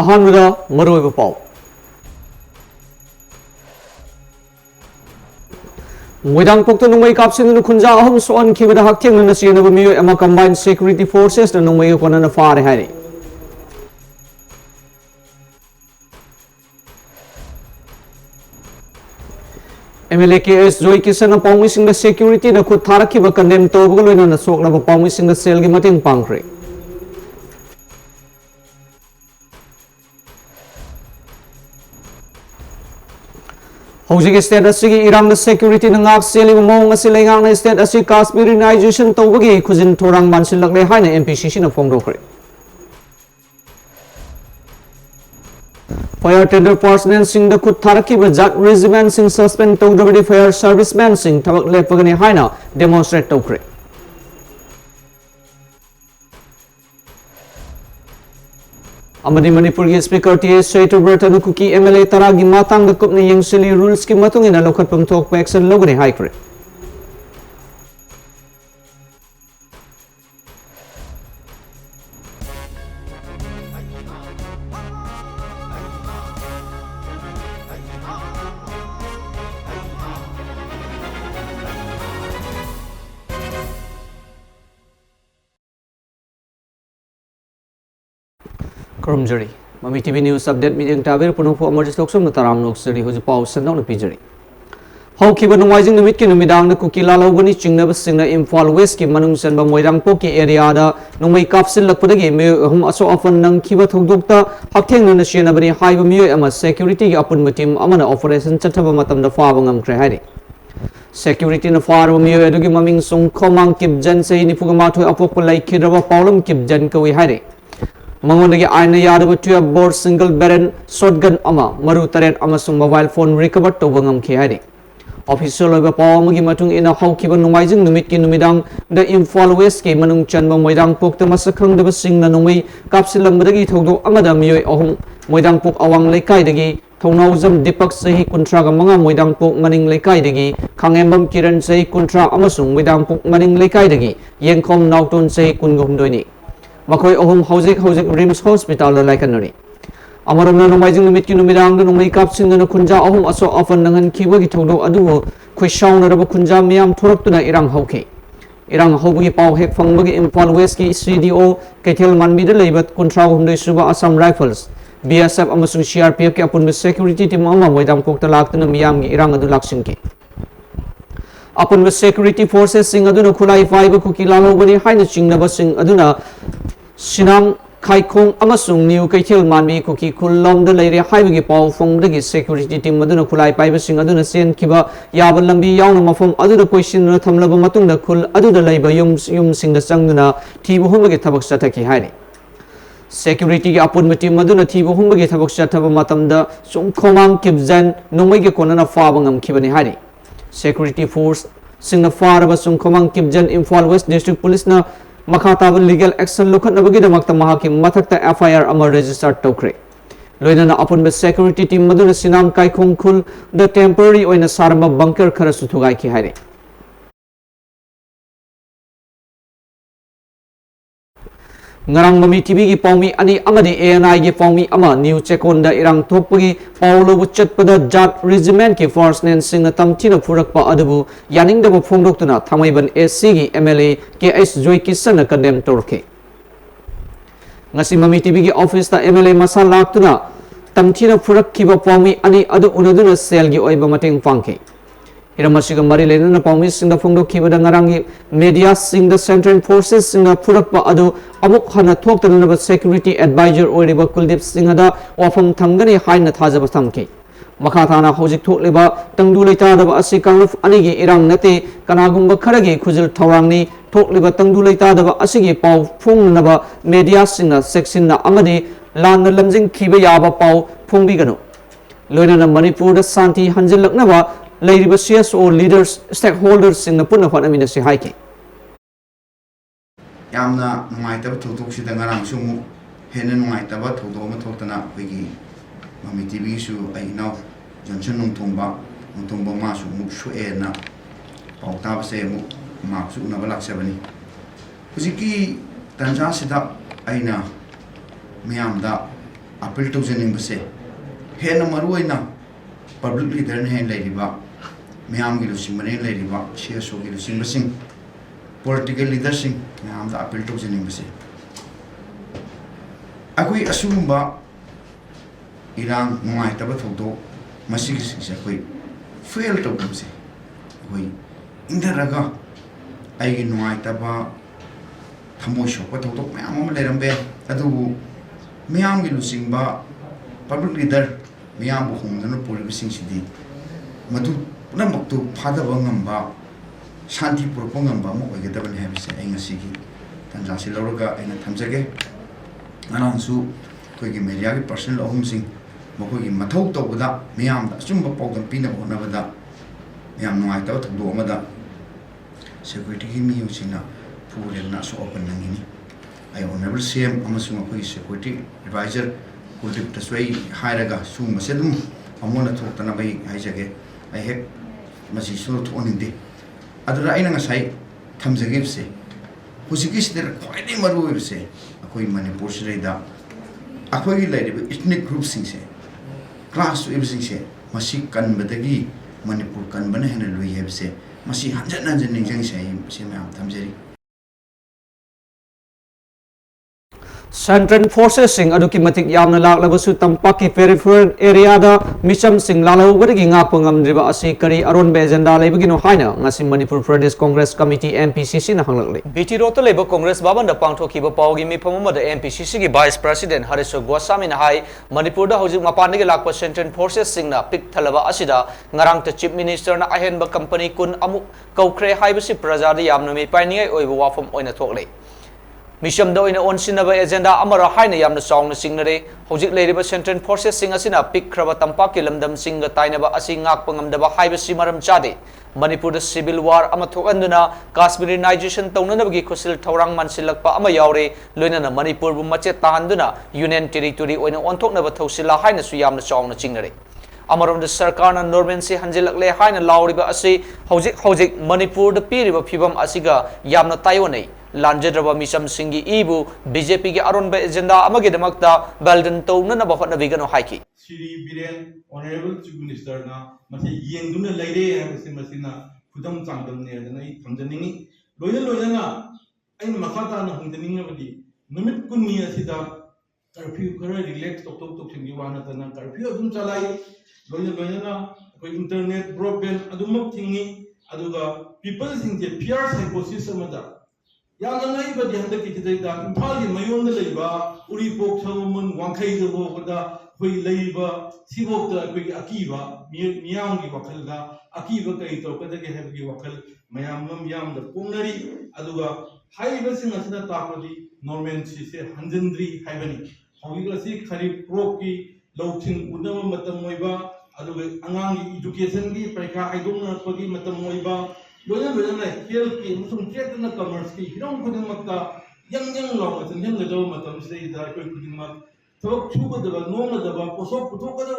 ꯑꯍꯥꯟꯕꯗ ꯃꯔꯨꯑꯣꯏꯕ ꯄꯥꯎ ꯃꯣꯏꯗꯥꯡꯄꯣꯛꯇ ꯅꯣꯡꯃꯩ ꯀꯥꯞꯁꯤꯟꯗꯨꯅ ꯈꯨꯟꯖꯥ ꯑꯍꯨꯝ ꯁꯣꯛꯍꯟꯈꯤꯕꯗ ꯍꯛꯊꯦꯡꯅꯅ ꯆꯦꯟꯅꯕ ꯃꯤꯑꯣꯏ ꯑꯃ ꯀꯝꯕꯥꯏꯟ ꯁꯦꯀ꯭ꯌꯨꯔꯤꯇꯤ ꯐꯣꯔꯁꯦꯁꯅ ꯅꯣꯡꯃꯩꯒ ꯀꯣꯟꯅꯅ ꯐꯥꯔꯦ ꯍꯥꯏꯔꯤ MLA KS Joy Kisana ꯄꯥꯎꯃꯤꯁꯤꯡꯗ ꯁꯦꯀ꯭ꯌꯨꯔꯤꯇꯤꯅ ꯈꯨꯠ ꯊꯥꯔꯛꯈꯤꯕ ꯀꯟꯗꯦꯝ ꯇꯧꯕꯒ ꯂꯣꯏꯅꯅ ꯁꯣꯛꯂꯕ ꯄꯥꯎꯃꯤꯁꯤꯡꯗ ꯁꯦꯜꯒꯤ ꯃꯇꯦꯡ ꯄꯥꯡꯈ꯭ꯔꯦ ꯍꯧꯖꯤꯛ ꯁ꯭ꯇꯦꯠ ꯑꯁꯤꯒꯤ ꯏꯔꯥꯡꯗ ꯁꯦꯀ꯭ꯌꯨꯔꯤꯇꯤꯅ ꯉꯥꯛ ꯆꯦꯜꯂꯤꯕ ꯃꯑꯣꯡ ꯑꯁꯤ ꯂꯩꯉꯥꯛꯅ ꯁ꯭ꯇꯦꯠ ꯑꯁꯤ ꯀꯥꯁꯃꯤꯔꯤꯅꯥꯏꯖꯦꯁꯟ ꯇꯧꯕꯒꯤ ꯈꯨꯖꯤꯟ ꯊꯧꯔꯥꯡ ꯃꯥꯟꯁꯤꯜꯂꯛꯂꯦ ꯍꯥꯏꯅ MPCCꯅ ꯐꯣꯡꯗꯣꯛꯈ꯭ꯔꯦ ꯐꯥꯌꯔ ꯇꯦꯟꯗꯔ ꯄꯥꯔꯁꯣꯅꯦꯜꯁꯤꯡꯗ ꯈꯨꯠ ꯊꯥꯔꯛꯈꯤꯕ ꯖꯥꯠ ꯔꯦꯖꯤꯃꯦꯟꯠꯁꯤꯡ ꯁꯁꯄꯦꯟ ꯇꯧꯗ꯭ꯔꯕꯗꯤ ꯐꯥꯌꯔ ꯁꯥꯔꯚꯤꯁꯃꯦꯟꯁꯤꯡ ꯊꯕꯛ ꯂꯦꯞꯄꯒꯅꯤ ꯍꯥꯏꯅ ꯗꯦꯃꯣꯟꯁꯇ꯭ꯔꯦꯠ ꯇꯧꯈ꯭ꯔꯦ ꯑꯃꯗꯤ ꯃꯅꯤꯄꯨꯔꯒꯤ ꯁ꯭ꯄꯤꯀꯔ ꯇꯤ.ꯑꯦꯁ. ꯁꯩꯇꯕ꯭ꯔꯇꯅ ꯀꯨꯀꯤ MLA 10ꯒꯤ ꯃꯇꯥꯡꯗ ꯀꯨꯞꯅ ꯌꯦꯡꯁꯤꯜꯂꯤ ꯔꯨꯜꯁꯀꯤ ꯃꯇꯨꯡ ꯏꯟꯅ ꯂꯧꯈꯠꯐꯝ ꯊꯣꯛꯄ ꯑꯦꯛꯁꯟ ꯂꯧꯒꯅꯤ ꯍꯥꯏꯈ꯭ꯔꯦ ꯀꯔꯝꯖꯔꯤ ꯃꯃꯤ ꯇꯤꯚꯤ ꯅ꯭ꯌꯨꯁ ꯑꯞꯗꯦꯠ ꯃꯤꯠꯌꯦꯡ ꯇꯥꯕꯤꯔ ꯄꯨꯅꯣꯛꯐꯨ ꯑꯃꯔꯖꯤꯠ ꯊꯣꯛꯁꯝꯅ ꯇꯔꯥꯝ ꯅꯣꯛꯆꯔꯤ ꯍꯧꯖꯤꯛ ꯄꯥꯎ ꯁꯟꯗꯣꯛꯅ ꯄꯤꯖꯔꯤ ꯍꯧꯈꯤꯕ ꯅꯣꯡꯃꯥꯏꯖꯤꯡ ꯅꯨꯃꯤꯠꯀꯤ ꯅꯨꯃꯤꯗꯥꯡꯗ ꯀꯨꯀꯤ ꯂꯥꯜꯍꯧꯕꯅꯤ ꯆꯤꯡꯅꯕꯁꯤꯡꯅ ꯏꯝꯐꯥꯜ ꯋꯦꯁꯀꯤ ꯃꯅꯨꯡ ꯆꯟꯕ ꯃꯣꯏꯔꯥꯡꯄꯣꯛꯀꯤ ꯑꯦꯔꯤꯌꯥꯗ ꯅꯣꯡꯃꯩ ꯀꯥꯞꯁꯤꯜꯂꯛꯄꯗꯒꯤ ꯃꯤꯑꯣꯏ ꯑꯍꯨꯝ ꯑꯁꯣꯛ ꯑꯄꯟ ꯅꯪꯈꯤꯕ ꯊꯧꯗꯣꯛꯇ ꯍꯛꯊꯦꯡꯅꯅ ꯆꯦꯟꯅꯕꯅꯤ ꯍꯥꯏꯕ ꯃꯤꯑꯣꯏ ꯑꯃ ꯁꯦꯀ꯭ꯌꯨꯔꯤꯇꯤꯒꯤ ꯑꯄꯨꯟꯕ ꯇꯤꯝ ꯑꯃꯅ ꯑꯣꯄꯔꯦꯁꯟ ꯆꯠꯊꯕ ꯃꯇꯝꯗ ꯐꯥꯕ ꯉꯝꯈ꯭ꯔꯦ ꯍꯥꯏꯔꯤ ꯁꯦꯀ꯭ꯌꯨꯔꯤꯇꯤꯅ ꯐꯥꯔꯕ ꯃꯤꯑꯣꯏ ꯑꯗꯨꯒꯤ ꯃꯃꯤꯡ ꯈꯣꯃꯥꯡ ꯀꯤꯞꯖꯟ ꯆꯍꯤ 94 ꯑꯄꯣꯛꯄ ꯂꯩꯈꯤꯗ꯭ꯔꯕ ꯄꯥꯎꯂꯝ ꯀꯤꯞꯖꯟ ꯀꯧꯏ ꯍꯥꯏꯔꯤ ꯃꯉꯣꯟꯗꯒꯤ ꯑꯥꯏꯟꯅ ꯌꯥꯗꯕ 12 ꯕꯣꯔ ꯁꯤꯡꯒꯜ ꯕꯦꯔꯦꯜ ꯁꯣꯠꯒꯟ ꯑꯃ ꯃꯔꯨ 8 ꯑꯃꯁꯨꯡ ꯃꯣꯕꯥꯏꯜ ꯐꯣꯟ ꯔꯤꯀꯚꯔ ꯇꯧꯕ ꯉꯝꯈꯤ ꯍꯥꯏꯔꯤ ऑफिशियल होगा पाव अमगी मतुंग इना हौखिबा नोंमाइजिंग नुमित की नुमिदांग द इम्फाल वेस्ट के मनुंग चनबा मोइदांग पोक मसखंगदबा सिंगना नोंमै कापसिलंगदगी थौदो अमदा मियोय अहुम मोइदांग पोक अवांग लेकाइदगी थौनाउजम दीपक सही कुंट्रागा मंगा मोइदांग पोक मनिंग लेकाइदगी खांगेंबम किरण सही कुंट्रा अमसुंग मोइदांग पोक मनिंग लेकाइदगी येंखोम नाउटोन सही कुनगुमदोइनी मखोय अहुम हौजिक हौजिक रिम्स हॉस्पिटल लाइकनरी अमरना नोंमाइजिंग नुमित की नुमिदांग नोंमै कापसिंगना खुंजा अहुम असो अफन नंगन खिबगी थौदो अदुबो खुइसाउनरबा खुंजा मियाम थोरक्तुना इरांग हौखे इरांग हौबगी पाव हेक फंगबगी इम्फाल वेस्ट की CDO कैथेल मानबीदा लेबा 38 सुबा असम राइफल्स BSF अमसुंग CRPF के अपुनबा सिक्योरिटी टीम अमा मोइदांग पोक्ता लाक्तुना मियामगी इरांग अदु लाक्सिंके अपुनबा सिक्योरिटी फोर्सेस सिंग अदुना खुलाई पाइबा कुकी लालौबनी हाइना चिंगनबा सिंग अदुना सिनाम खाइखोंग अमसुंग न्यू कैथेल मानबी कुकी खुल्लौमदा लेरे हाइबगी पाव फंगदगी सिक्योरिटी टीम अदुना खुलाई पाइबा सिंग अदुना चेनखिबा याबा लंबी यावना मफम अदुदा कोइसिनना थमलबा मतुंगदा खुल अदुदा लेबा युम सिंगदा चंगदुना थीबा हुमबगी थबक चथखि हाइरे सिक्योरिटी की अपुनबा टीम अदुना थीबा हुमबगी थबक चथबा मतमदा सुम खोमांग किबजन नोंमैगे कोनना फाबा ngamkhibani हाइरे सिक्योरिटी फोर्स सिंगना फारबा सुम खोमांग किबजन इम्फाल वेस्ट डिस्ट्रिक्ट पुलिस ना मखाताब लीगल एक्शन लौखनबगीदमक्ता महाकी मथक्ता FIR अमर रजिस्टर तौख्रे लोइनना अपुनबा सिक्योरिटी टीम मदुना सिनाम काइखोंग खुल द टेम्पररी ओइना सारम बंकर खरसु थुगाइखि हाइरे ngarang mami tv gi pawmi ani amadi ANI gi pawmi ama new chekonda irang thokpagi paulo chatpada jat regiment ki forcemen sing tamthina phurakpa adubu yaningdaba phongdoktuna thamaiban SC gi MLA KS Joy Kisana condemn torke ngasi mami tv gi office ta MLA masa laktuna tamthina phurakkiba pawmi ani adu unaduna sel gi oiba mateng pangke Iramasiga mari lenana pawmi singda phongdokkhibada ngarangi media singda central forces singda phurakpa adu amuk hana thoktanaba security advisor oiriba Kuldip Singhada wafam thamgani haina thajaba thamke makhathana hojik thokliba tangdu leitadaba asi kangluf anigi irang nate kanagumba kharagi khujil thawrangni thokliba tangdu leitadaba asigi paw phungnaba media singna section na amadi lanna lamjing khiba yaba paw phungbigano loinana Manipur da santi hanjilaknaba लेरिबा CSO leaders stakeholders सिंगना पुनः होनामिना से हाइके यामना नुंगाइतबा थौदोकसिदा ngarangsुमु हेना नुंगाइतबा थौदोमा थोक्तना अखोइगी mummy TV सु आइनाव Johnson नुंथोंबा मासु मुक सुएना पाउताबसे मु माकसु उनबा लाक्सबनी हुजिकी तंजासिदा आइना मियामदा appeal tawjanimbase hena maruaina public leader ne hen leiriba miyam gi lusimbane leiriba CSO gi lusimbasing political leadership miyam da appeal tawjanimbase akoi asumba irang ngai taba thodo masigi se koi fail tawbse koi indaraga ai ngai taba thamoi shokpa thodo miyam am leirambe adu miyam gi lusimba public leader miyam bu hongdana policy sidi madu punamaktu phadaba ngamba shanti purpa ngamba mo oigedabane habise ai ngasigi tanja si loroga aina thamjage anangsu koigi media gi personal ohumsing mokoigi mathau tawda miyam da chumba pawdam pina honabada miyam nungai taw thdo amada security gi mi usina purena so open nangini ai honorable CM amasung akoi security advisor kultip taswai hairaga sum masedum amona thoktana bai haijage ai hek masi su thoninde adura aina ngasai thamjage se husiki sider khoidai maru se akoi manipur sirida akoi lairiba ethnic group sing se class everything se masi kanbadagi manipur kanbana hena lui hebse masi hanjan hanjan ningjang se ma thamjari Central Forces sing aduki matik yamna laklabasu tampaki peripheral area da misam sing lalau wadagi nga pangamdriba asi kari aron be agenda laibagino haina ngasi Manipur Pradesh Congress Committee MPCC na hanglakli BT Rota leba Congress baban da pangthoki ba pawgi mi phamama da MPCC gi Vice President Harisho Goswami na hai Manipur da hojik mapan gi lakpa Central Forces sing na pik thalaba asida ngarang ta Chief Minister na ahen ba company kun amu kaukhre haibasi praja da yamna mi painingai oiba wafam oina thoklei Misham do ina onsinaba agenda amara haina yamna songna singnare hojik leiriba Central Forces sing asina pik khraba tampaki lamdam singa tainaba asi ngak pangamdaba haibasi maram chade Manipur da civil war ama thokanduna Kashmirization taunanabagi khusil thaurang mansilakpa ama yaure loinana Manipur bu mache tahanduna union territory oina onthoknaba thousila haina su yamna songna singnare Amarom da sarkar na normancy hanjilakle haina lauriba asi hojik Manipur da piriba phibam asiga yamna tayonai Lanjadraba misam singi ibu BJP ge aron ba agenda amage damakta baldan tawna na bahot na bigano haiki Sri Biren Honorable Chief Minister na masi yengduna laire habse masina khudam changdam ne adana I thamjaningi loina na ain makata na hungdaninga badi numit kunni asida curfew khara relax tok singi wana tana curfew adum chalai loina na koi internet broadband adumok thingi aduga people singje fear psychosis amada Yang ngai ba di handa ki da imphal gi mayon da leiba uri pok thamun wangkhai do bo da koi leiba sibok da koi akiba miyam gi wakhal da akiba kai to ka da ge heb gi wakhal mayam da pungnari aduga haiba sing asina tapadi norman si se hanjandri haibani hogi ga si khari pro ki lawthing unama matam moiba aduga angang education gi paika aidong na pagi matam moiba loina health ki musum chetna commerce ki hirong khuding makta yang law na yang da matam sei da koi khuding mak thok chuba da no na da posok puthok da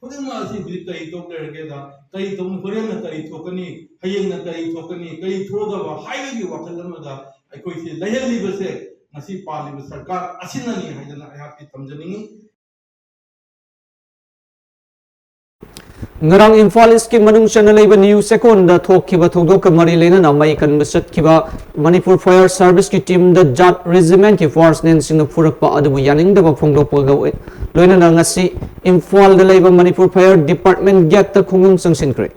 khuding ma si bi tai to ge da tai to horen na tai thokani hayeng na tai thokani kai thoga ba hai gi wakhal ma da koi se laheli ba se ngasi pali ba sarkar asinani haidana ai hak ki tamjaningi Ngarang Imphal East ki manung channel iba news second da thokkiba thokdok mari lena na mai kan misat kiba Manipur Fire Service ki team da Jat Regiment ki force nen sing purak pa adu yaning da phongdok pa ga loina na ngasi Imphal da leiba Manipur Fire Department gate ta khungung sangsin kre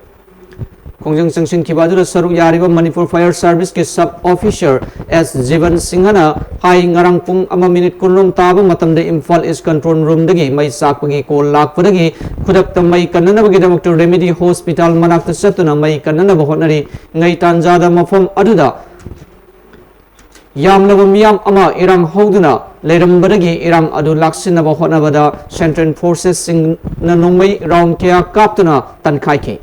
Kongjang Sangshin Kibadu Saruk Yariba Manipur Fire Service ke Sub Officer S. Jivan Singhana Hai Ngarang Pung Ama Minute Kunrum Taba Matam de Imphal East Control Room Dagi Mai Sakpagi Ko Lak Padagi Kudak Mai Kanana Bagi Dr. Remedy Hospital Manak Satuna Mai Kanana Bahonari Ngai Tanjada Mafam Aduda Yam Yam Ama Irang Hoduna Ledam Badagi Irang Adu Laksina Bahonabada Central Forces Sing Nanumai Round Kia Kaptuna Tankaiki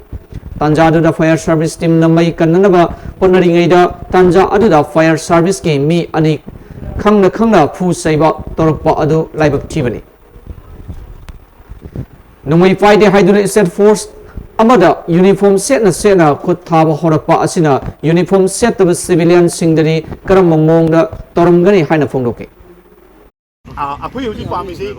Tanja Aduda Fire Service Team na may kananaba honaringay da Tanja Aduda Fire Service ki mi ani khangna phu saiba torokpa adu laibak thibani numai faide haiduna set force amada uniform set na khut thaba horakpa asina uniform set of civilian singdari karam mongda toromgani haina phongdoke ꯑꯩꯈꯣꯏ ꯍꯧꯖꯤꯛ ꯄꯥꯝꯃꯤꯁꯤ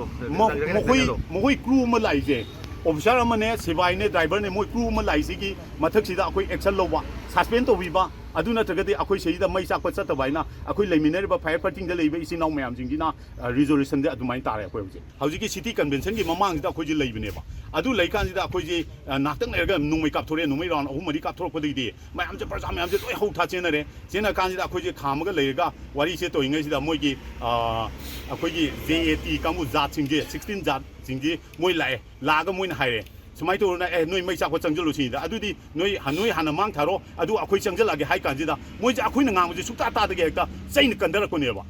ꯃꯈꯣꯏ crew ꯑꯃ ꯂꯥꯛꯏꯁꯦ officer ꯑꯃꯅꯦ ꯁꯤꯕꯥꯏꯅꯦ ꯗ꯭ꯔꯥꯏꯚꯔꯅꯦ ꯃꯣꯏ crew ꯑꯃ ꯂꯥꯛꯏꯁꯤꯒꯤ ꯃꯊꯛꯁꯤꯗ ꯑꯩꯈꯣꯏ action ꯂꯧꯕ suspend ꯇꯧꯕꯤꯕ ꯑꯗꯨ ꯅꯠꯇ꯭ꯔꯒꯗꯤ ꯑꯩꯈꯣꯏ ꯁꯤꯗ ꯃꯩ ꯆꯥꯛꯄ ꯆꯠꯇꯕ ꯍꯥꯏꯅ ꯑꯩꯈꯣꯏ ꯂꯩꯃꯤꯟꯅꯔꯤꯕ ꯐꯥꯌꯔ ꯐꯥꯏꯇꯤꯡꯗ ꯂꯩꯕ ꯏꯆꯤꯟ ꯏꯅꯥꯎ ꯃꯌꯥꯝꯁꯤꯡꯁꯤꯅ ꯔꯤꯖꯣꯂꯨꯁꯟꯗꯤ ꯑꯗꯨꯃꯥꯏꯅ ꯇꯥꯔꯦ ꯑꯩꯈꯣꯏ ꯍꯧꯖꯤꯛꯀꯤ ꯁꯤꯇꯤ ꯀꯟꯚꯦꯟꯁꯟꯒꯤ ꯃꯃꯥꯡꯁꯤꯗ ꯑꯩꯈꯣꯏꯁꯦ ꯂꯩꯕꯅꯦꯕ ꯑꯗꯨ ꯂꯩꯀꯥꯟꯁꯤꯗ ꯑꯩꯈꯣꯏꯁꯦ ꯉꯥꯛꯇꯪ ꯂꯩꯔꯒ ꯅꯣꯡꯃꯩ ꯀꯥꯞꯊꯣꯔꯛꯑꯦ ꯅꯣꯡꯃꯩ ꯔꯥꯎꯟ 3-4 ꯀꯥꯞꯊꯣꯔꯛꯄꯗꯒꯤꯗꯤ ꯃꯌꯥꯝꯁꯦ ꯄ꯭ꯔꯖꯥ ꯃꯌꯥꯝꯁꯦ ꯂꯣꯏ ꯍꯧꯊꯥ ꯆꯦꯟꯅꯔꯦ ꯆꯦꯟꯅ ꯀꯥꯟꯁꯤꯗ ꯑꯩꯈꯣꯏꯁꯦ ꯈꯥꯝꯃꯒ ꯂꯩꯔꯒ ꯋꯥꯔꯤꯁꯦ ꯇꯧꯔꯤꯉꯩꯁꯤꯗ ꯃꯣꯏꯒꯤ ꯑꯩꯈꯣꯏꯒꯤ JAT ꯀꯥꯡꯕꯨ ꯖꯥꯠꯁꯤꯡꯁꯦ 16 ꯖꯥꯠꯁꯤꯡꯁꯦ ꯃꯣꯏ ꯂꯥꯛꯑꯒ ꯃꯣꯏꯅ ꯍꯥꯏꯔꯦ ꯁꯨꯃꯥꯏꯅ ꯇꯧꯔꯅ ꯅꯣꯏ ꯃꯩ ꯆꯥꯛꯄ ꯆꯪꯁꯤꯜꯂꯨꯁꯤꯗ ꯑꯗꯨꯗꯤ ꯅꯣꯏ ꯍꯥꯟꯅ ꯃꯥꯡ ꯊꯥꯔꯣ ꯑꯗꯨ ꯑꯩꯈꯣꯏ ꯆꯪꯁꯤꯜꯂꯛꯑꯒꯦ ꯍꯥꯏ ꯀꯥꯟꯁꯤꯗ ꯃꯣꯏꯁꯦ ꯑꯩꯈꯣꯏꯅ ꯉꯥꯡꯕꯁꯦ ꯁꯨꯛꯇꯥ ꯇꯥꯗꯒꯦ ꯍꯦꯛꯇ ꯆꯩꯅ ꯀꯟꯊꯔꯛꯄꯅꯦꯕ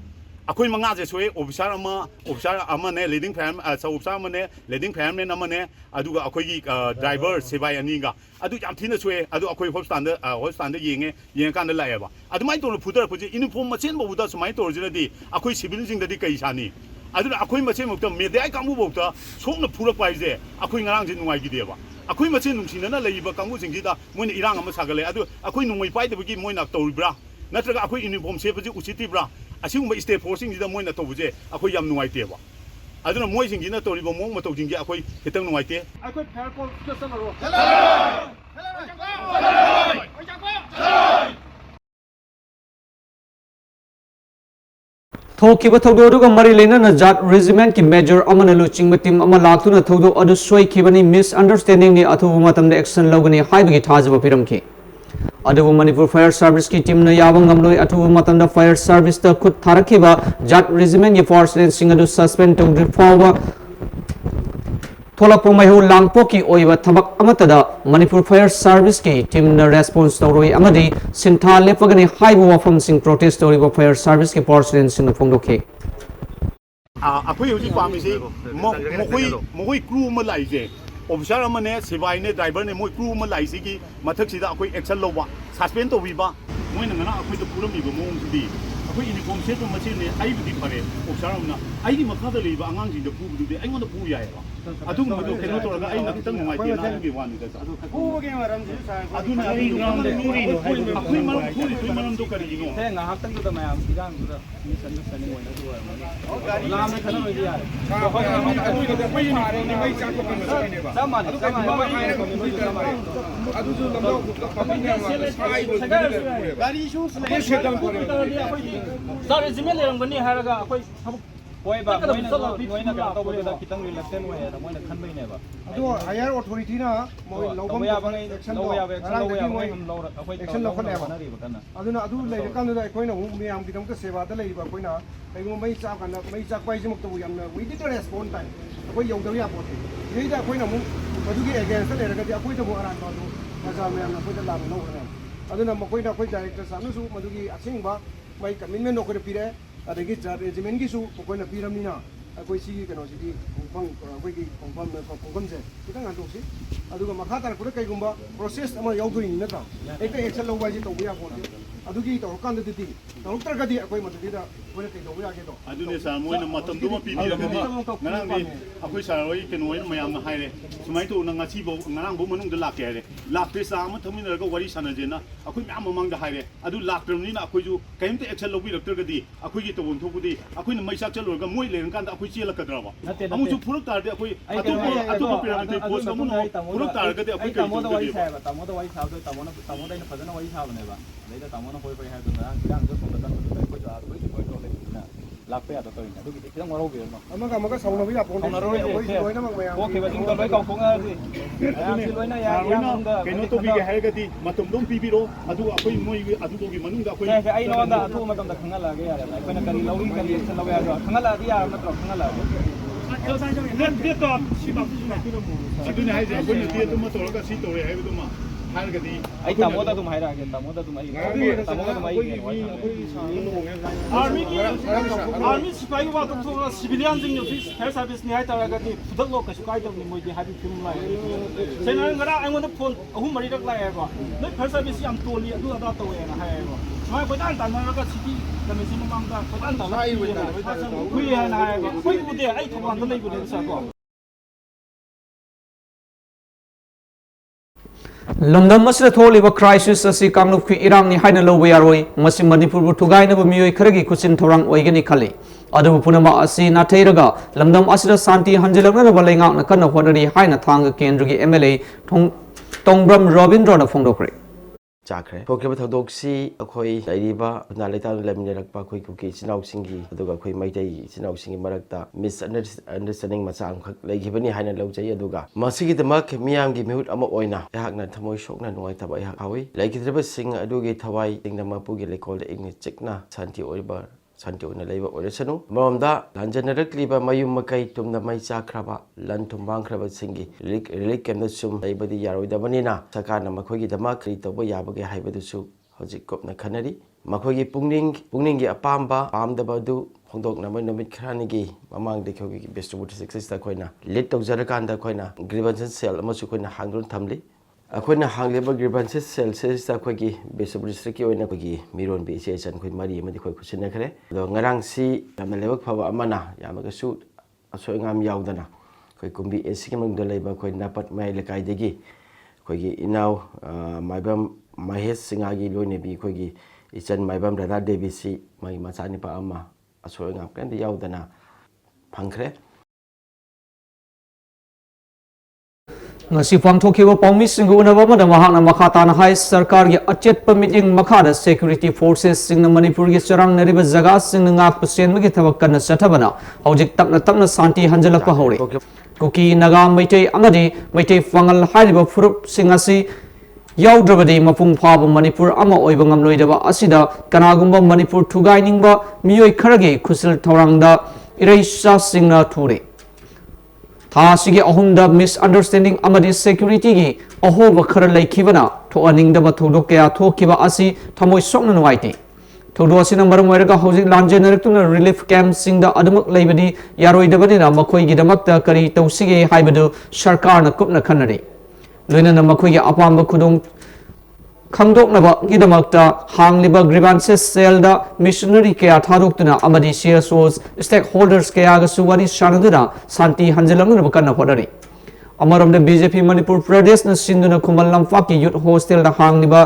ꯑꯩꯈꯣꯏ ꯃꯉꯥꯁꯦ ꯁꯣꯏ ꯑꯣꯐꯤꯁꯥꯔ ꯑꯃꯅꯦ ꯂꯤꯗꯤꯡ ꯐꯥꯌꯔ ꯑꯣꯐꯤꯁꯥꯔ ꯑꯃꯅꯦ ꯂꯤꯗꯤꯡ ꯐꯥꯌꯔꯃꯦꯟ ꯑꯃꯅꯦ ꯑꯗꯨꯒ ꯑꯩꯈꯣꯏꯒꯤ ꯗ꯭ꯔꯥꯏꯚꯔ ꯁꯤꯕꯥꯏ ꯑꯅꯤꯒ ꯑꯗꯨ ꯌꯥꯝ ꯊꯤꯅ ꯁꯣꯏꯑꯦ ꯑꯗꯨ ꯑꯩꯈꯣꯏ ꯍꯣꯁꯄꯤꯇꯥꯜꯗ ꯌꯦꯡꯉꯀꯥꯟꯗ ꯂꯥꯛꯑꯦꯕ ꯑꯗꯨꯃꯥꯏꯅ ꯇꯧꯔ ꯐꯨꯊꯔꯛꯄꯁꯦ ꯌꯨꯅꯤꯐꯣꯔꯝ ꯃꯆꯦꯟꯐꯥꯎꯗ ꯁꯨꯃꯥꯏꯅ ꯇꯧꯔꯁꯤꯅꯗꯤ ꯑꯩꯈꯣꯏ ꯁꯤꯚꯤꯜꯁꯤꯡꯗꯗꯤ ꯀꯩ ꯁꯥꯅꯤ ꯑꯗꯨꯅ ꯑꯩꯈꯣꯏ ꯃꯆꯦꯟꯃꯛꯇ ꯃꯦꯗꯤꯌꯥ ꯀꯥꯡꯕꯨꯐꯥꯎꯗ ꯁꯣꯛꯅ ꯐꯨꯔꯛꯄ ꯍꯥꯏꯁꯦ ꯑꯩꯈꯣꯏ ꯉꯔꯥꯡꯁꯦ ꯅꯨꯡꯉꯥꯏꯈꯤꯗꯦꯕ ꯑꯩꯈꯣꯏ ꯃꯆꯦꯟ ꯅꯨꯡꯁꯤꯅꯅ ꯂꯩꯔꯤꯕ ꯀꯥꯡꯕꯨꯁꯤꯡꯁꯤꯗ ꯃꯣꯏꯅ ꯏꯔꯥꯡ ꯑꯃ ꯁꯥꯒꯠꯂꯦ ꯑꯗꯨ ꯑꯩꯈꯣꯏ ꯅꯣꯡꯃꯩ ꯄꯥꯏꯗꯕꯒꯤ ꯃꯣꯏꯅ ꯇꯧꯔꯤꯕ꯭ꯔꯥ ꯅꯠꯇ꯭ꯔꯒ ꯑꯩꯈꯣꯏ ꯌꯨꯅꯤꯐꯣꯔꯝ ꯁꯦꯠꯄꯁꯤ ꯎꯁꯤꯠꯇ꯭ꯔꯤꯕ꯭ꯔꯥ ꯑꯁꯤꯒꯨꯝꯕ ꯁ꯭ꯇꯦꯠ ꯐꯣꯔꯁꯁꯤꯡꯁꯤꯗ ꯃꯣꯏꯅ ꯇꯧꯕꯁꯦ ꯑꯩꯈꯣꯏ ꯌꯥꯝ ꯅꯨꯡꯉꯥꯏꯇꯦꯕ ꯑꯗꯨꯅ ꯃꯣꯏꯁꯤꯡꯁꯤꯅ ꯇꯧꯔꯤꯕ ꯃꯑꯣꯡ ꯃꯇꯧꯁꯤꯡꯁꯦ ꯑꯩꯈꯣꯏ ꯈꯤꯇꯪ ꯅꯨꯡꯉꯥꯏꯇꯦ ꯑꯩꯈꯣꯏ ꯐꯥꯌꯔ ꯀꯣꯔꯞꯁꯇ ꯆꯠꯂꯔꯣ ꯊꯣꯛꯈꯤꯕ ꯊꯧꯗꯣꯛ ꯑꯗꯨꯒ ꯃꯔꯤ ꯂꯩꯅꯅ ꯖꯥꯠ ꯔꯦꯖꯤꯃꯦꯟꯠꯀꯤ ꯃꯦꯖꯔ ꯑꯃꯅ ꯂꯨꯆꯤꯡꯕ ꯇꯤꯝ ꯑꯃ ꯂꯥꯛꯇꯨꯅ ꯊꯧꯗꯣꯛ ꯑꯗꯨ ꯁꯣꯏꯈꯤꯕꯅꯤ ꯃꯤꯁꯑꯟꯗꯔꯁ꯭ꯇꯦꯟꯗꯤꯡꯅꯤ ꯑꯊꯨꯕ ꯃꯇꯝꯗ ꯑꯦꯛꯁꯟ ꯂꯧꯒꯅꯤ ꯍꯥꯏꯕꯒꯤ ꯊꯥꯖꯕ ꯄꯤꯔꯝꯈꯤ ꯑꯗꯨꯕꯨ ꯃꯅꯤꯄꯨꯔ ꯐꯥꯌꯔ ꯁꯥꯔꯚꯤꯁꯀꯤ ꯇꯤꯝꯅ ꯌꯥꯕ ꯉꯝꯂꯣꯏ ꯑꯊꯨꯕ ꯃꯇꯝꯗ ꯐꯥꯌꯔ ꯁꯥꯔꯚꯤꯁꯇ ꯈꯨꯠ ꯊꯥꯔꯛꯈꯤꯕ ꯖꯥꯠ ꯔꯦꯖꯤꯃꯦꯟꯠꯀꯤ ꯐꯣꯔꯁꯃꯦꯟꯁꯤꯡ ꯑꯗꯨ ꯁꯁꯄꯦꯟ ꯇꯧꯗ꯭ꯔꯤ ꯐꯥꯎꯕ ꯊꯣꯛꯂꯛꯄ ꯃꯩꯍꯧ ꯂꯥꯡꯄꯣꯛꯀꯤ ꯑꯣꯏꯕ ꯊꯕꯛ ꯑꯃꯠꯇꯗ ꯃꯅꯤꯄꯨꯔ ꯐꯥꯌꯔ ꯁꯥꯔꯚꯤꯁꯀꯤ ꯇꯤꯝꯅ ꯔꯦꯁꯄꯣꯟꯁ ꯇꯧꯔꯣꯏ ꯑꯃꯗꯤ ꯁꯤꯟꯊꯥ ꯂꯦꯞꯄꯒꯅꯤ ꯍꯥꯏꯕ ꯋꯥꯐꯝꯁꯤꯡ ꯄ꯭ꯔꯣꯇꯦꯁ ꯇꯧꯔꯤꯕ ꯐꯥꯌꯔ ꯁꯥꯔꯚꯤꯁꯀꯤ ꯄꯥꯔꯁꯣꯅꯦꯜꯁꯤꯡꯅ ꯐꯣꯡꯗꯣꯛꯈꯤ ꯑꯩꯈꯣꯏ ꯍꯧꯖꯤꯛ ꯄꯥꯝꯃꯤꯁꯤ ꯃꯈꯣꯏ ꯀ꯭ꯔꯨ ꯑꯃ ꯂꯥꯛꯏꯁꯦ ꯑꯣꯐꯤꯁꯥꯔ ꯑꯃꯅꯦ ꯁꯤꯕꯥꯏꯅꯦ ꯗ꯭ꯔꯥꯏꯚꯔꯅꯦ ꯃꯣꯏ ꯀ꯭ꯔꯨ ꯑꯃ ꯂꯥꯛꯏꯁꯤꯒꯤ ꯃꯊꯛꯁꯤꯗ ꯑꯩꯈꯣꯏ ꯑꯦꯛꯁꯟ ꯂꯧꯕ ꯁꯁꯄꯦꯟ ꯇꯧꯕꯤꯕ ꯃꯣꯏꯅ ꯉꯔꯥꯡ ꯑꯩꯈꯣꯏꯗ ꯄꯨꯔꯝꯃꯤꯕ ꯃꯑꯣꯡꯁꯤꯗꯤ ꯑꯩꯈꯣꯏ ꯌꯨꯅꯤꯐꯣꯔꯝ ꯁꯦꯠꯄ ꯃꯁꯦꯟꯅꯦ ꯑꯩꯕꯨꯗꯤ ꯐꯔꯦ ꯑꯣꯐꯤꯁꯥꯔ ꯑꯃꯅ ꯑꯩꯒꯤ ꯃꯈꯥꯗ ꯂꯩꯕ ꯑꯉꯥꯡꯁꯤꯡꯗ ꯄꯨꯕꯗꯨꯗꯤ ꯑꯩꯉꯣꯟꯗ ꯄꯨ ꯌꯥꯏꯑꯕ ꯑꯗꯨꯒꯨꯝꯕꯗꯣ ꯀꯩꯅꯣ ꯇꯧꯔꯒ ꯑꯩꯅ ꯈꯤꯇꯪ ꯅꯨꯡꯉꯥꯏꯇꯦꯅ ꯍꯥꯏꯕꯒꯤ ꯋꯥꯅꯤꯗ ꯄꯨꯕꯒꯤ ꯃꯔꯝꯁꯤ ꯑꯗꯨꯅ ꯑꯩꯈꯣꯏ ꯃꯔꯝꯗꯣ ꯀꯔꯤꯒꯤꯅꯣ ꯉꯥꯏꯍꯥꯛꯇꯪꯗꯨꯗ ꯃꯌꯥꯝ ꯏꯔꯥꯡꯗꯨꯗ ꯃꯤꯁꯑꯟꯗꯔꯁ꯭ꯇꯦꯟꯗꯤꯡ ꯑꯣꯏꯅ ꯑꯗꯨ ꯑꯣꯏꯔꯝꯒꯅꯤ ꯂꯥꯟꯅ ꯈꯟꯅꯕꯗꯤ ꯌꯥꯔꯦ ꯆꯞ ꯃꯥꯟꯅꯩ ꯑꯗꯨꯁꯨ ꯒꯥꯔꯤꯁꯨ ꯔꯦꯖꯤꯃꯦꯟ ꯂꯩꯔꯝꯒꯅꯤ ꯍꯥꯏꯔꯒ ꯑꯩꯈꯣꯏ ꯊꯕꯛ ꯍꯣꯏꯕ ꯃꯣꯏꯅ ꯀꯩꯅꯣ ꯇꯧꯕꯗꯨꯗ ꯈꯤꯇꯪ ꯔꯤꯂꯛꯇꯦꯟ ꯑꯣꯏꯌꯦꯅ ꯃꯣꯏꯅ ꯈꯟꯕꯩꯅꯦꯕ ꯑꯗꯣ ꯍꯥꯌꯔ ꯑꯣꯊꯣꯔꯤꯇꯤꯅ ꯃꯣꯏ ꯂꯧꯕ ꯌꯥꯕ ꯑꯦꯛꯁꯟ ꯂꯧꯕ ꯌꯥꯕ ꯑꯩꯈꯣꯏ ꯑꯦꯛꯁꯟ ꯂꯧꯈꯠꯂꯦꯕ ꯍꯣꯠꯅꯔꯤꯕ ꯀꯟꯅ ꯑꯗꯨꯅ ꯑꯗꯨ ꯂꯩꯔꯀꯥꯟꯗꯨꯗ ꯑꯩꯈꯣꯏꯅ ꯑꯃꯨꯛ ꯃꯌꯥꯝꯒꯤꯗꯃꯛꯇ ꯁꯦꯕꯥꯗ ꯂꯩꯔꯤꯕ ꯑꯩꯈꯣꯏꯅ ꯀꯩꯒꯨꯝꯕ ꯃꯩ ꯆꯥꯛꯀꯥꯟꯗ ꯃꯩ ꯆꯥꯛꯄ ꯍꯥꯏꯁꯤꯃꯛꯇꯕꯨ ꯌꯥꯝꯅ ꯋꯤꯗꯤꯗ ꯔꯦꯁꯄꯣꯟ ꯇꯥꯏ ꯑꯩꯈꯣꯏ ꯌꯧꯗꯕ ꯌꯥꯄꯣꯠꯇꯦ ꯁꯤꯗꯩꯗ ꯑꯩꯈꯣꯏꯅ ꯑꯃꯨꯛ ꯃꯗꯨꯒꯤ ꯑꯦꯒꯦꯟꯁꯇ ꯂꯩꯔꯒꯗꯤ ꯑꯩꯈꯣꯏꯗꯕꯨ ꯑꯔꯥꯟꯕ ꯑꯗꯨ ꯄ꯭ꯔꯖꯥ ꯃꯌꯥꯝꯅ ꯑꯩꯈꯣꯏꯗ ꯂꯥꯟꯅ ꯂꯧꯈ꯭ꯔꯦ ꯑꯗꯨꯅ ꯃꯈꯣꯏꯅ ꯑꯩꯈꯣꯏ ꯗꯥꯏꯔꯦꯛꯇꯔ ꯁꯥꯍꯞꯅꯁꯨ ꯃꯗꯨꯒꯤ ꯑꯁꯦꯡꯕ ꯃꯩ ꯀꯃꯤꯠꯃꯦꯟ ꯑꯩꯈꯣꯏꯗ ꯄꯤꯔꯛꯑꯦ ꯑꯗꯒꯤ ꯖꯥꯠ ꯔꯦꯖꯤꯃꯦꯟꯒꯤꯁꯨ ꯃꯈꯣꯏꯅ ꯄꯤꯔꯕꯅꯤꯅ ꯑꯩꯈꯣꯏ ꯁꯤꯒꯤ ꯀꯩꯅꯣꯁꯤꯗꯤ ꯑꯩꯈꯣꯏꯒꯤ ꯈꯣꯡꯐꯝꯁꯦ ꯈꯤꯇꯪ ꯍꯟꯗꯣꯛꯁꯤ ꯑꯗꯨꯒ ꯃꯈꯥ ꯇꯥꯔꯛꯄꯗ ꯀꯩꯒꯨꯝꯕ ꯄ꯭ꯔꯣꯁꯦꯁ ꯑꯃ ꯌꯥꯎꯗꯣꯏꯅꯤ ꯅꯠꯇ꯭ꯔꯥ ꯍꯦꯛꯇ ꯑꯦꯛꯁꯟ ꯂꯧꯕ ꯍꯥꯏꯁꯦ ꯇꯧꯕ ꯌꯥꯄꯣꯠꯇꯦ ꯑꯗꯨꯒꯤ ꯇꯧꯔꯀꯥꯟꯗꯗꯤ ꯇꯧꯔꯛꯇ꯭ꯔꯒꯗꯤ ꯑꯩꯈꯣꯏ ꯃꯗꯨꯗ ꯑꯩꯈꯣꯏꯅ ꯀꯩ ꯇꯧꯕ ꯌꯥꯒꯦꯗꯣ ꯑꯗꯨꯅꯦ ꯁꯥꯔ ꯃꯣꯏꯅ ꯃꯇꯝꯗꯨꯃ ꯄꯤꯕꯤꯔꯒꯗꯤ ꯉꯔꯥꯡꯗꯤ ꯑꯩꯈꯣꯏ ꯁꯥꯔ ꯍꯣꯏ ꯀꯩꯅꯣ ꯍꯣꯏꯅ ꯃꯌꯥꯝꯅ ꯍꯥꯏꯔꯦ ꯁꯨꯃꯥꯏꯅ ꯇꯧꯅ ꯉꯁꯤꯐꯥꯎ ꯉꯔꯥꯡꯐꯥꯎ ꯃꯅꯨꯡꯗ ꯂꯥꯛꯀꯦ ꯍꯥꯏꯔꯦ ꯂꯥꯛꯇꯦ ꯆꯥ ꯑꯃ ꯊꯛꯃꯤꯟꯅꯔꯒ ꯋꯥꯔꯤ ꯁꯥꯟꯅꯖꯦꯅ ꯑꯩꯈꯣꯏ ꯃꯌꯥꯝ ꯃꯃꯥꯡꯗ ꯍꯥꯏꯔꯦ ꯑꯗꯨ ꯂꯥꯛꯇ꯭ꯔꯕꯅꯤꯅ ꯑꯩꯈꯣꯏꯁꯨ ꯀꯔꯤꯝꯇ ꯑꯦꯛꯁꯟ ꯂꯧꯕꯤꯔꯛꯇ꯭ꯔꯒꯗꯤ ꯑꯩꯈꯣꯏꯒꯤ ꯇꯧꯐꯝ ꯊꯣꯛꯄꯗꯤ ꯑꯩꯈꯣꯏꯅ ꯃꯩ ꯆꯥꯛ ꯆꯠꯂꯨꯔꯒ ꯃꯣꯏ ꯂꯩꯔꯀꯥꯟꯗ ꯑꯩꯈꯣꯏ ꯆꯦꯜꯂꯛꯀꯗ꯭ꯔꯕ ꯑꯃꯨꯛꯁꯨ ꯐꯨꯔꯛ ꯇꯥꯔꯗꯤ ꯑꯩꯈꯣꯏ ꯑꯇꯣꯞꯄ ꯄꯦꯔꯥꯃꯤꯂꯤꯇꯔꯤ ꯐꯣꯔꯁ ꯑꯃꯅ ꯐꯨꯔꯛ ꯇꯥꯔꯒꯗꯤ ꯑꯩꯈꯣꯏ ꯀꯔꯤ ꯇꯧꯗꯣꯏꯅꯣ ꯇꯥꯃꯣꯗ ꯋꯥꯔꯤ ꯁꯥꯕꯗꯣ ꯇꯥꯃꯣꯗ ꯑꯩꯅ ꯐꯖꯅ ꯋꯥꯔꯤ ꯁꯥꯕꯅꯦꯕ ꯑꯗꯩꯗ ꯇꯥꯃꯣꯅ ꯍꯣꯏ ꯍꯣꯏ ꯍꯥꯏꯕꯗꯨ ꯉꯔꯥꯡ ꯏꯔꯥꯡꯗ ꯁꯣꯝꯗ ꯆꯪꯕꯗꯨꯗ ꯑꯩꯈꯣꯏꯁꯨ ꯑꯩꯈꯣꯏꯒꯤ ꯍꯣꯏ ꯂꯩꯕꯅꯤꯅ ꯂꯥꯛꯄ ꯌꯥꯗ ꯇꯧꯔꯤꯅꯦ ꯑꯗꯨꯒꯤꯗꯤ ꯈꯤꯇꯪ ꯋꯥꯔꯧꯕꯤꯔꯅꯣ ꯑꯃꯒ ꯁꯥꯎꯅꯕ ꯌꯥꯄꯣꯠꯇꯦ ꯑꯩꯈꯣꯏ ꯂꯣꯏꯅꯃꯛ ꯃꯌꯥꯝ ꯊꯣꯛꯈꯤꯕꯁꯤꯡꯗꯣ ꯂꯣꯏ ꯀꯥꯎꯊꯣꯛꯅꯔꯗꯤ ꯃꯌꯥꯝꯁꯤ ꯂꯣꯏꯅ ꯏꯔꯥꯡꯗ ꯀꯩꯅꯣ ꯇꯧꯕꯤꯒꯦ ꯍꯥꯏꯔꯒꯗꯤ ꯃꯇꯝꯗꯣ ꯄꯤꯕꯤꯔꯣ ꯑꯗꯨꯒ ꯑꯩꯈꯣꯏ ꯃꯣꯏ ꯑꯗꯨꯒꯤ ꯃꯅꯨꯡꯗ ꯑꯩꯈꯣꯏ ꯑꯩ ꯅꯉꯣꯟꯗ ꯑꯊꯨꯕ ꯃꯇꯝꯗ ꯈꯪꯍꯜꯂꯛꯑꯒꯦ ꯌꯥꯔꯦꯕ ꯑꯩꯈꯣꯏꯅ ꯀꯔꯤ ꯂꯧꯔꯤ ꯀꯔꯤ ꯑꯦꯛꯁꯟ ꯂꯧꯒꯦ ꯍꯥꯏꯕꯗꯣ ꯈꯪꯍꯜꯂꯛꯑꯗꯤ ꯌꯥꯔꯕ ꯅꯠꯇ꯭ꯔꯣ ꯈꯪꯍꯜꯂꯛꯑꯒꯦ ꯑꯗꯨꯅꯤ ꯍꯥꯏꯁꯦ ꯑꯩꯈꯣꯏꯅ ꯗꯦꯠ ꯑꯃ ꯇꯧꯔꯒ ꯁꯤ ꯇꯧꯔꯦ ꯍꯥꯏꯕꯗꯨꯃ ꯍꯥꯏꯔꯒꯗꯤ ꯑꯩ ꯇꯥꯃꯣꯗ ꯑꯗꯨꯝ ꯍꯥꯏꯔꯛꯑꯒꯦ ꯇꯥꯃꯣꯗ ꯑꯗꯨꯝ आर्मी सिपाही वा तो सिविलियन जिंग फायर सर्विस नि हाय तारगति फुदलो कछु काय दबनि मोइ दि हाबि फिल्म लाइ सेना ngara आंगोन फोन अहु मरि रक लाइ बा नै फायर सर्विस याम तोलि अदु अदा तवे ना हाय बा माय कोइदान तानरगा सिटी कमिसन मांगदा कोइदान ताला कुइ ना हाय बा कोइ बुदे आइ थबान द लैबुदे साको लमदम असले थोलिबा क्राइसिस असि कांगलुप की इरांगनि हाइना लौबा यारोय मसि मणिपुरबु थुगाइनबा मियोय खरगी खुचिन थौरांग ओइगनि खले अदुबु पुनम असि नाथैरगा लमदम असिदा शांति हंजिलकनबा लेंगाकना कन्ना होनरी हाइना थांग केंद्र की एमएलए तोंग्रम रविंद्रना फोंदोखरे चाखरे थोक्रेब थोदोक्सी अखोई लाइरिबा ना लेता लेमिनरकपा अखोई कुकी चिनाउसिंगी अदुगा अखोई मैतै चिनाउसिंगी मरकता मिस अंडरस्टैंडिंग मचा अमखक लेगिबनी हाइना लौजै अदुगा मसिगी दमक मियामगी मिहुत अमा ओइना याकना थमोय सोकना नुवाइतबा याक हावी लाइकिद्रबा सिंग अदुगी थवाई सिंगना मपुगी लेकोल इंग चिकना शांति ओइबा शांति ओइना लेबा ओइरसनु मरमदा लांजनरकलिबा मयुम मकै तुमना मै चाखराबा लन थुमबांखराबा सिंगी रिलिक केमना सुम लेबदी यारोइदबनिना सरकारना मखोगी दमक रि तोबा याबगे हाइबदुसु हजिक कोपना खनरी मखोगी पुंगनिंगी अपाम्बा पामदबदु फोंदोकनबा नमित खरानिगी ममांग देखोगी बेस्टबुट सक्सेस खोइना लीड तौजरकांदा खोइना ग्रीवेंस सेल अमसु खोइना हांगरुन थमली अखोइना हांगलेबा ग्रीवेंस सेल सेरिस्ता खोगी बेस्टबुट डिस्ट्रिक्ट ओइना खोगी मिरोन बी एचएन खोइ मरी अमदि खोइ खुसिनखरे दो ngarangsi yamna lebak phaba amana yamagasu asoingam yaudana khoi kumbi esiki mangda leiba khoi napat mai lekai degi khoi gi inaw maibam mahesh singagi loine bi khoi gi ichan maibam radha devi si mai machani pa ama asoingam kan yaudana phangkhre ngasi pangthokhiba paumi singu unaba mada mahakna makhatana hai sarkar gi achet permitting makhada security forces singna manipur gi charang nariba jaga singna ngak pusen gi thabak kana chathabana hojik tapna santi hanjalakpa hore kuki naga maitei amadi maitei fangal hariba furup singasi yaudravadi mapung phaba manipur ama oiba ngamloidaba asida kanagumba manipur thugai ningba miyoi kharage khusil thorangda iraisa singna thore थासिगे अहुमदा misunderstanding अमदि security की अहोब खर लेखिबना थोअनिंगदब थोदोक कया थोखिबा असि थमोय सोकना नुवाइते थोदो असिना मरम ओइरगा हौजिक लांजेनरक्तुना रिलीफ कैंप सिंगदा अदमक लेबदि यारोइदबनिना मखोयगी दमकता करी तौसिगे हाइबदु सरकारना कुपना खनरि लोइनना मखोयगी अपाम्ब खुदोंग खंगदोकनबा गिदमकता हांगलिबा ग्रीवेंसेस सेलदा मिशनरी कया थादोक्तुना अमदि सीएसओस स्टेक होल्डर्स कया ग सुवारी शानदुना शांति हंजलंगनबा कन्ना होदरि अमरमदे बीजेपी मणिपुर प्रदेश न सिंधुना खुमल लंफाक की यूथ हॉस्टल दा हांगलिबा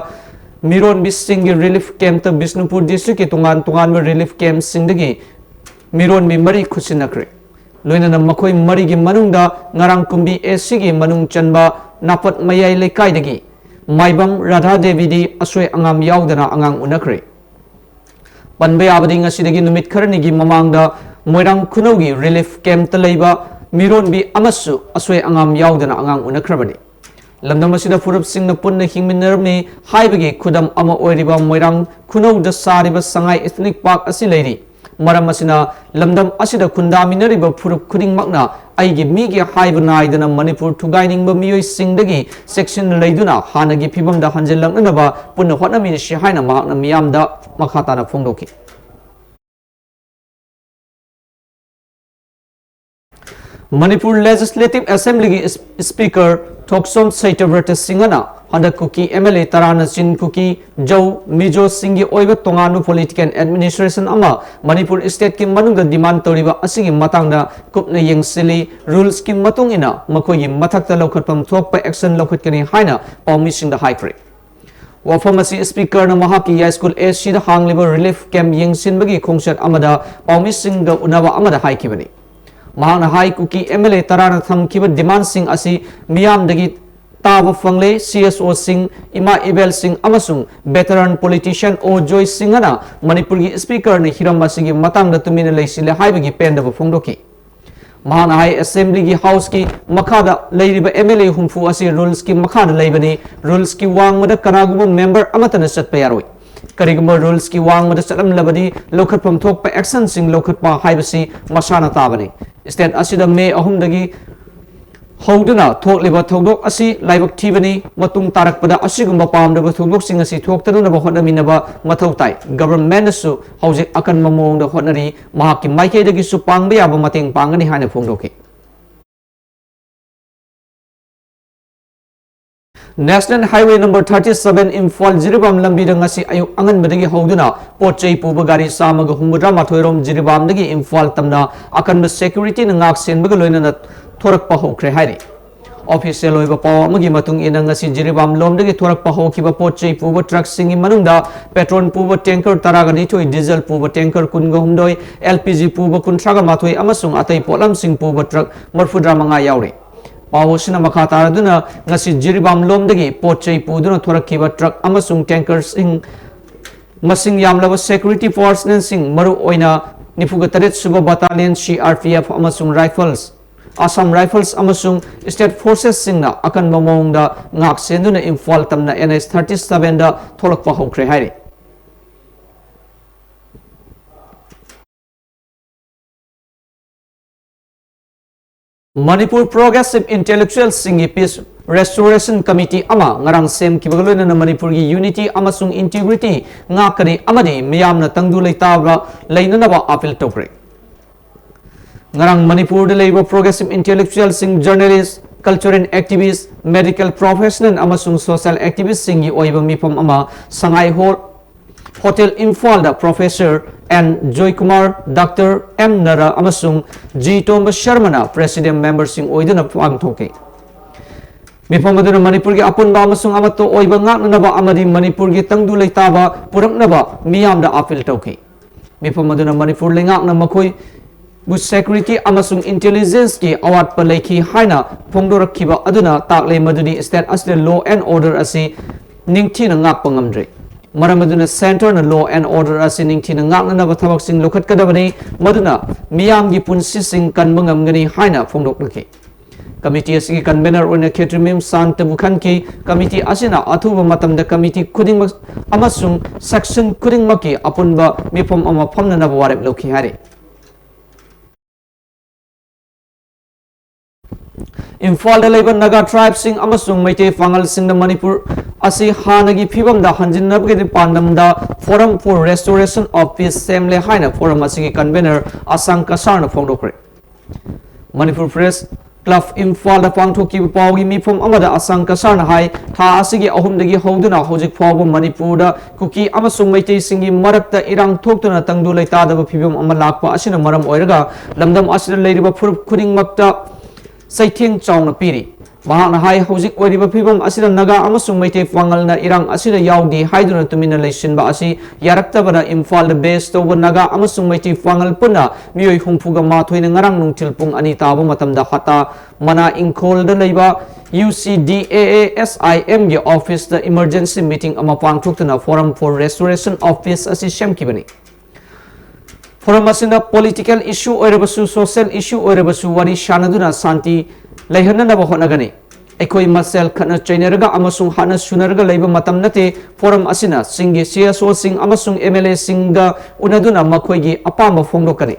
मिरोन बिसिंग रिलीफ कैंप त बिष्णुपुर डिस्ट्रिक्ट के तुंगान में रिलीफ कैंप सिंदगी मिरोन में मरी खुसिनखरे लोइनना मखोय मरी की मनुंगदा ngarang kumbi AC मनुंग चनबा नापत मयाई लेकाइदगी Maibam Radha Devi दी असोय अंगाम याउदना अंगांग उनखरे पनबे आबदी ngasiदगी नुमित खरनिगी ममांगदा मोइरांग खुनौगी रिलीफ कैंप त लेबा मिरोन बी अमसु असोय अंगाम याउदना अंगांग उनखरबनी लमदम असिदा फुरुप सिंगना पुन्ना हिंगमिनरमनी हाइबगी खुदम अमा ओइरिबा मोइरांग खुनौदा सारिबा संगाई एथनिक पार्क असि लेरी मरम असिना लमदम असिदा खुंदामिनरिबा फुरुप खुदिंगमकना आइगी मीगी हाइब नाइदना मणिपुर थुगाइनिंगबा मियोय सिंगदगी सेक्शन लेदुना हानगी फिबमदा हंजिलंगनबा पुन्ना होटनामिनि सि हाइना माकना मियामदा मखाताना फोंदोखि मणिपुर लेजिस्लेटिव असेंबली की स्पीकर थोक्सोम सैतव्रत सिंगना हंदक कुकी एमएलए तराना चिन कुकी जौ मिजो सिंगी ओइबा तोंगानु पॉलिटिकल एडमिनिस्ट्रेशन अमा मणिपुर स्टेट की मनुंग डिमांड तोरिबा असिगी मतंगदा कुपना यंगसिली रूल्स की मतुंगिना मखोगी मथक्ता लौखटपम थोकपा एक्शन लौखटकनी हाइना पाउमिसिंगदा हाइक्रे वफम असि स्पीकर न महाकी या स्कूल एसी दा हांगलिबा रिलीफ कैंप यंगसिनबगी खोंगसत अमदा पाउमिसिंगदा उनाबा अमदा हाइकिबनी महाना हाई कुकी एमएलए तराना थमखिब डिमांड सिंग असि मियामदगी ताब फंगले सीएसओ सिंग इमा इबेल सिंग अमसुंग वेटरन पॉलिटिशियन ओ जॉय सिंगना मणिपुर की स्पीकर ने हिरम असिगी मतंगदा तुमिना लेसिले हाइबगी पेंदब फोंदोकी महाना हाई असेंबली की हाउस की मखादा लेरिबा एमएलए हुमफु असि रूल्स की मखादा लेबनी रूल्स की वांगमदा कनागुम मेंबर अमतन सत्पा यारोय करिगुम रूल्स की वांगमदा चलमलबदी लौखटपम थोकपा एक्शन सिंग लौखटपा हाइबसी मसाना ताबनी स्टेट असिदा मे अहुमदगी हौदुना थोकलिबा थौदोक असि लाइबक थीबनी मतुंग तारकपदा असिगुम पामदबा थौदोक सिंग असि थोक्तनुनबा होटनामिनबा मथौ ताई गवर्नमेंटसु हौजिक अकन ममोंग द होटनरी महाकी माइकेदगी सु पांगबा याबा मतेंग पांगनी हाने फोंदोकी national highway number 37 Imphal Jiribam लंबीदा ngasi ayuk anganbadagi howduna potchei puba gari samaga humudra mathoirom jiribamdagi imphal tamna akanba security na ngak senbaga loinana thorakpa hokre hairi official होइबा पाव अमगी मतुंग इना ngasi Jiribam lomdagi thorakpa hokhiba potchei puba truck singi manungda petrol puba tanker taragani thoi diesel puba tanker kunga humdoi LPG puba kuntraga mathoi amasung atai polam sing puba truck marfudra manga yauri pawosina makha taraduna ngasi Jiribam lomdagi potchei puduna thorakhiba truck amasung tanker sing masing yamlaba security force sing maru oina nifuga taret suba battalion CRPF amasung rifles Assam Rifles amasung State Forces singna akan mamong da ngak senduna Imphal tamna NS 37 da tholakpa hokre hairi Manipur Progressive Intellectual Singi Peace Restoration Committee ama ngarang sem kibagaloina na Manipur gi unity amasung integrity ngakani amadi miyamna tangdu leitabra leinanaba appeal tokre ngarang Manipur de labor progressive intellectual sing journalists cultural activists medical professional amasung social activists singi oiba mipam ama sangai hotel Imphal da professor and Joy Kumar Dr. M Nara amasung G Tomba Sharmana president member sing oidana pangthoke mipam aduna Manipur gi apunba amasung amato oiba ngaknaba amadi Manipur gi tangdu leitaba puraknaba miyam da appeal tauke mipam aduna Manipur lengakna makoi bu security amasung intelligence ki awat paleki haina phongdorakhiba aduna takle maduni state asle law and order asi ningthina ngak pangamdre maram aduna center na law and order asi ningthina ngakna ba thabak sing lokhat kadabani maduna miyam gi punsi sing kanbangamgani haina phongdoknaki committee asi convener ona khetrimim sant bukhan ki committee asina athuba matamda committee khuding amasung section khuding maki apunba mifom ama phamna na warep lokhi hari Imphal da leiba Naga tribe sing amasung Meitei Fangal sing da Manipur asi hanagi phibam da hanjinnabge pandam da forum for restoration of peace semle haina forum asigi convener Asang Kasarna phongdokre Manipur Press Club Imphal da pangthoki pawgi mifom amada Asang Kasarna hai tha asigi ahumdagi hoduna hojik phawba Manipur da kuki amasung Meitei singi marakta irang thoktuna tangdu leita da phibam ama lakpa asina maram oiraga lamdam asida leiriba phurup khuding makta Saithing Chong Piri. Mahana Hai Hosik Wariba Pibam Asida Naga Amasung Meitei Fangal na Irang Asida Yaudi Hydro Tumina Lation Ba Asi Yarakta Bana Imphal the base to Naga Amasung Meitei Fangal Puna Miyoi Humpuga Matwin Ngarang Nung Tilpung Anita Matam da Hata Mana Inkol the Leba UCDAASIM the office the emergency meeting Amapang Tuktana Forum for Restoration of Peace Asi Shemkibani. Forum asina political issue oirabasu social issue oirabasu wari shanaduna santi leihanna ba honagani ekoi masel khana chaineraga amasung hana sunaraga leiba matam nate forum asina singi CSO sing amasung MLA singa unaduna makhoi apamba phongdokani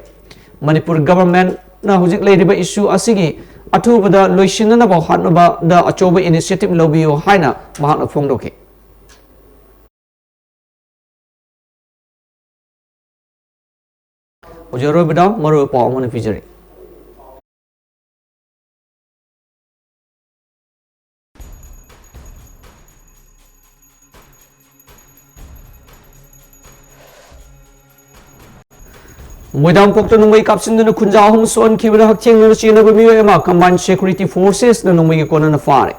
Manipur government na hujik leiriba issue asigi athubada loisinna ba hanaba da achoba initiative lobiyo haina mahana phongdoke Ujaro bidam maru paw mana pijari Muidam pokta nungwai kapsin na kunja ahum son kibra hakcheng na china ba miyo ema combined security forces na nungwai kona na fare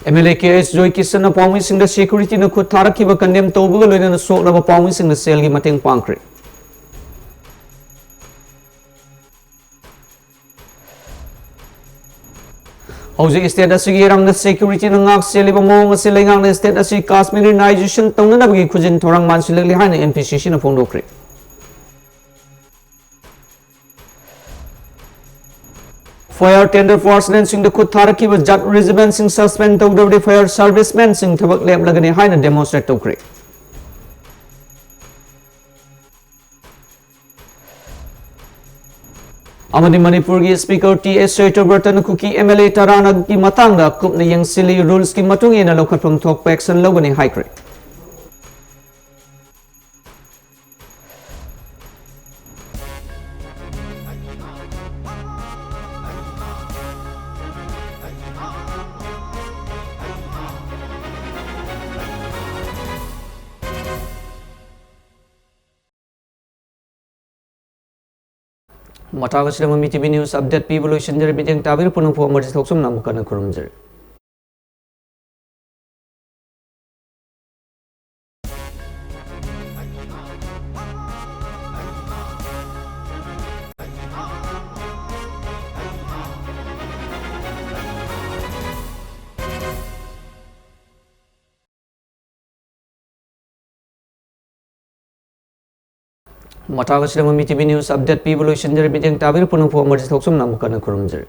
MLA KS Joy Kisan na pawing sing da security na khut tharak ki ba kandem tawbuga loina na sok na ba pawing sing na sel gi mateng pangkre Hojik state asigi rang na security na ngak seli ba mong asi lengang na state asi Kashmirization tawna na bagi khujin thorang mansilag lihay na NPCC na phongdokre Fire tender force sing the Kutharaki was Jat regiment sing suspend the fire servicemen sing Tabak Lab Lagani Hina demonstrate to create. Amadi Manipurgi Speaker T.S. Seto Burton Kuki MLA Tarana Ki Matanga Kupni Yang Silly Rules Ki Matungi na local from Talk Packs and Logani High Creek. Mataga sila MAMI TV News update pi bulu sendiri bidang tabir punung pu emergency toksum namu kana kurumjer. Mataga sila MAMI TV News update pi bulu sendiri bidang tabir punung pu emergency toksum namu kana kurumjer.